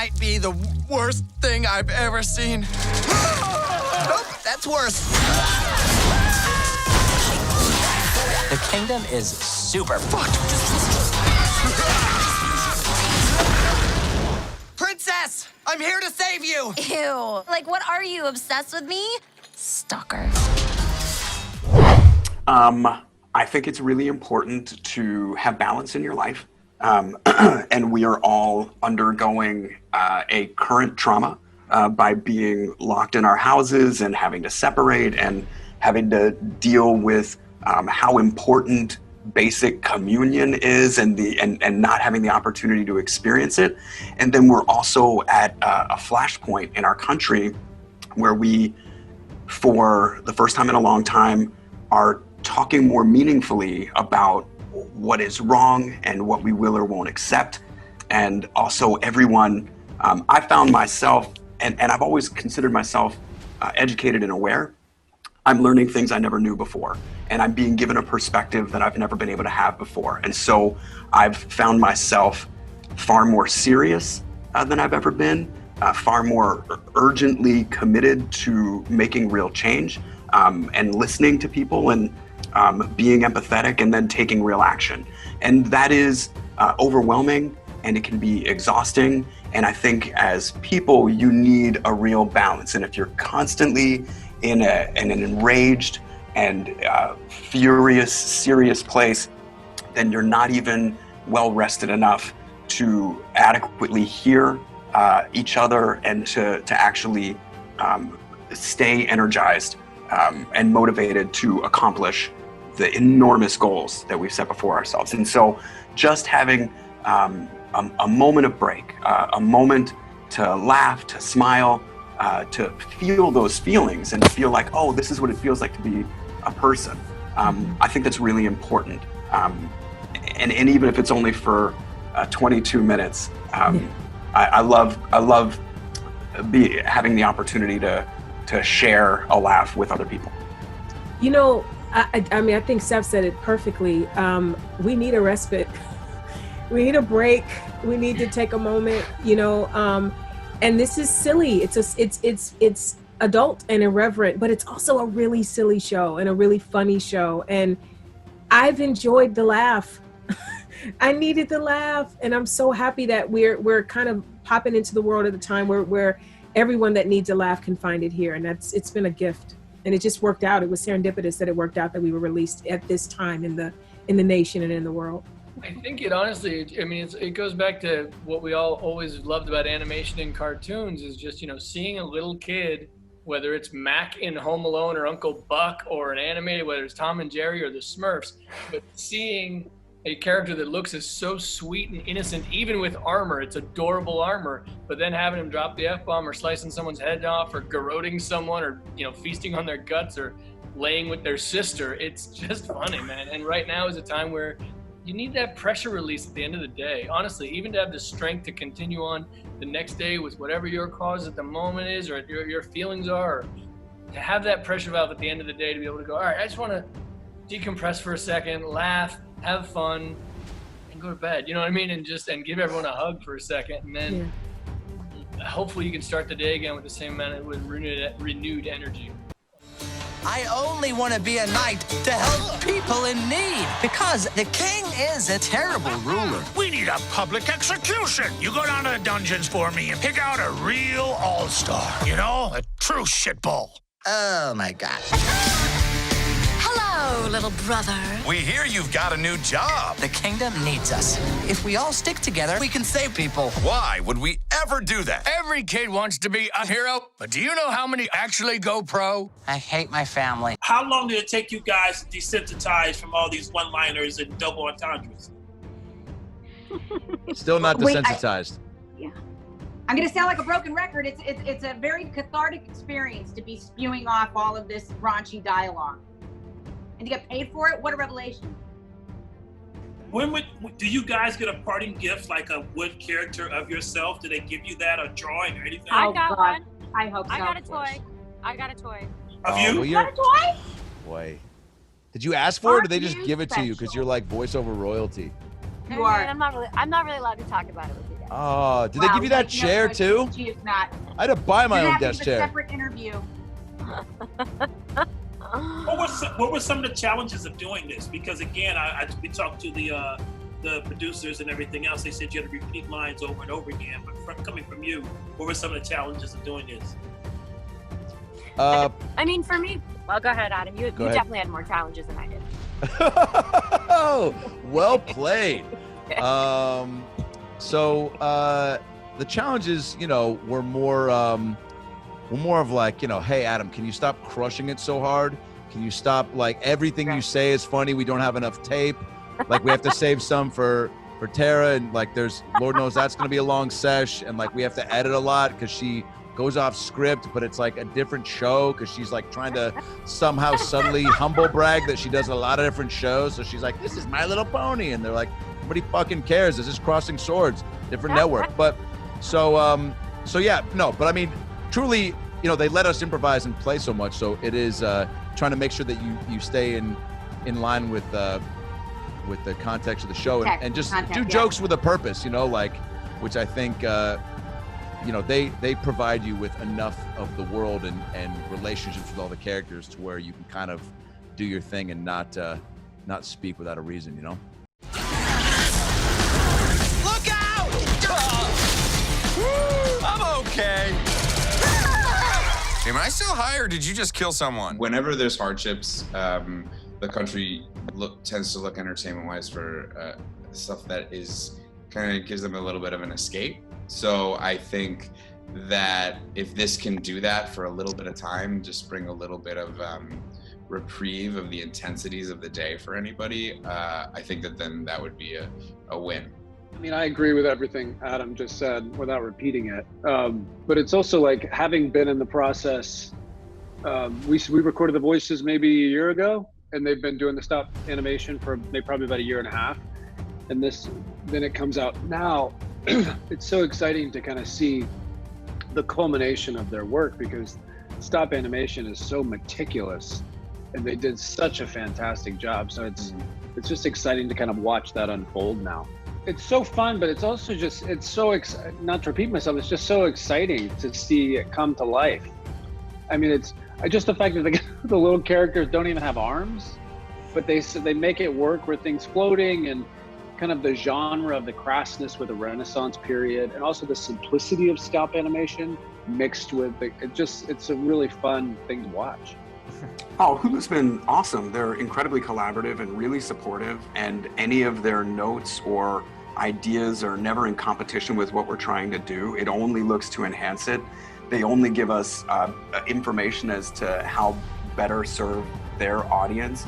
might be the worst thing I've ever seen. Nope, that's worse. The kingdom is super fucked. Princess, I'm here to save you. Ew. Like, what are you, obsessed with me? Stalker. I think it's really important to have balance in your life. And we are all undergoing a current trauma by being locked in our houses and having to separate and having to deal with how important basic communion is and not having the opportunity to experience it. And then we're also at a flashpoint in our country where we, for the first time in a long time, are talking more meaningfully about what is wrong and what we will or won't accept. And also everyone, I found myself, and I've always considered myself educated and aware. I'm learning things I never knew before, and I'm being given a perspective that I've never been able to have before. And so I've found myself far more serious than I've ever been, far more urgently committed to making real change, and listening to people and being empathetic and then taking real action. And that is overwhelming, and it can be exhausting. And I think as people, you need a real balance. And if you're constantly in an enraged and furious, serious place, then you're not even well rested enough to adequately hear each other and to actually stay energized and motivated to accomplish the enormous goals that we've set before ourselves. And so just having a moment of break, a moment to laugh, to smile, to feel those feelings and feel like, oh, this is what it feels like to be a person. I think that's really important. And even if it's only for 22 minutes, I love having the opportunity to share a laugh with other people. You know, I mean, I think Seth said it perfectly. We need a respite. We need a break. We need to take a moment, you know, and this is silly. It's adult and irreverent, but it's also a really silly show and a really funny show. And I've enjoyed the laugh. I needed the laugh, and I'm so happy that we're kind of popping into the world at a time where everyone that needs a laugh can find it here, and it's been a gift. And it just worked out. It was serendipitous that it worked out that we were released at this time in the nation and in the world. I think it honestly, I mean, it goes back to what we all always loved about animation and cartoons is just, you know, seeing a little kid, whether it's Mac in Home Alone or Uncle Buck or an animated, whether it's Tom and Jerry or the Smurfs, but seeing a character that looks is so sweet and innocent, even with armor, it's adorable armor, but then having him drop the F-bomb or slicing someone's head off or garroting someone or, you know, feasting on their guts or laying with their sister, it's just funny, man. And right now is a time where you need that pressure release at the end of the day. Honestly, even to have the strength to continue on the next day with whatever your cause at the moment is or your feelings are, or to have that pressure valve at the end of the day to be able to go, all right, I just want to decompress for a second, laugh, have fun, and go to bed. You know what I mean? And give everyone a hug for a second, and then hopefully you can start the day again with the same amount with renewed energy. I only want to be a knight to help people in need, because the king is a terrible ruler. We need a public execution. You go down to the dungeons for me and pick out a real all-star. You know, a true shitball. Oh my God. Hello, little brother. We hear you've got a new job. The kingdom needs us. If we all stick together, we can save people. Why would we ever do that? Every kid wants to be a hero, but do you know how many actually go pro? I hate my family. How long did it take you guys to desensitize from all these one-liners and double entendres? Still not desensitized. Yeah. I'm going to sound like a broken record. It's a very cathartic experience to be spewing off all of this raunchy dialogue. And to get paid for it, what a revelation. Do you guys get a parting gift, like a wood character of yourself? Do they give you that, a drawing or anything? I got one. I hope so. I got a toy. I got a toy. Of you? Well, You got a toy? Boy. Did you ask for it, or did they just give it to you because you're like voiceover royalty? You are. I'm not really allowed to talk about it with you guys. Oh, did they give you that chair too? She is not. I had to buy my own desk A chair. separate interview. What were some of the challenges of doing this? Because again, we talked to the producers and everything else. They said you had to repeat lines over and over again. But coming from you, what were some of the challenges of doing this? I mean, for me, well, go ahead, Adam. You ahead. definitely had more challenges than I did. Oh, well played. So the challenges, were more of like, hey, Adam, can you stop crushing it so hard? Can you stop, like, everything you say is funny? We don't have enough tape. Like, we have to save some for Tara, and like, there's, Lord knows that's going to be a long sesh, and like, we have to edit a lot because she goes off script, but it's like a different show because she's like trying to somehow subtly humble brag that she does a lot of different shows. So she's like, this is My Little Pony, and they're like, nobody fucking cares. This is Crossing Swords, different network. But so yeah, no, but I mean, truly, they let us improvise and play so much. So it is trying to make sure that you stay in line with the context of the show and just do jokes with a purpose, like, which I think, they provide you with enough of the world and relationships with all the characters to where you can kind of do your thing and not speak without a reason, Look out! I'm okay. Am I still high, or did you just kill someone? Whenever there's hardships, the country tends to look entertainment-wise for stuff that is kind of gives them a little bit of an escape. So I think that if this can do that for a little bit of time, just bring a little bit of reprieve of the intensities of the day for anybody, I think then that would be a win. I mean, I agree with everything Adam just said without repeating it. But it's also like, having been in the process, we recorded the voices maybe a year ago, and they've been doing the stop animation for probably about a year and a half. And then it comes out now. It's so exciting to kind of see the culmination of their work, because stop animation is so meticulous and they did such a fantastic job. So it's just exciting to kind of watch that unfold now. It's so fun, but it's also just, it's so, not to repeat myself, it's just so exciting to see it come to life. I mean, it's just the fact that the little characters don't even have arms, but they make it work with things floating, and kind of the genre of the crassness with the Renaissance period, and also the simplicity of stop animation mixed with it's a really fun thing to watch. Oh, Hulu's been awesome. They're incredibly collaborative and really supportive, and any of their notes or ideas are never in competition with what we're trying to do. It only looks to enhance it. They only give us information as to how better serve their audience.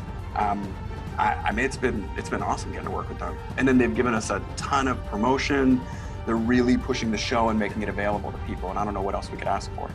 I mean, it's been awesome getting to work with them. And then they've given us a ton of promotion. They're really pushing the show and making it available to people, and I don't know what else we could ask for.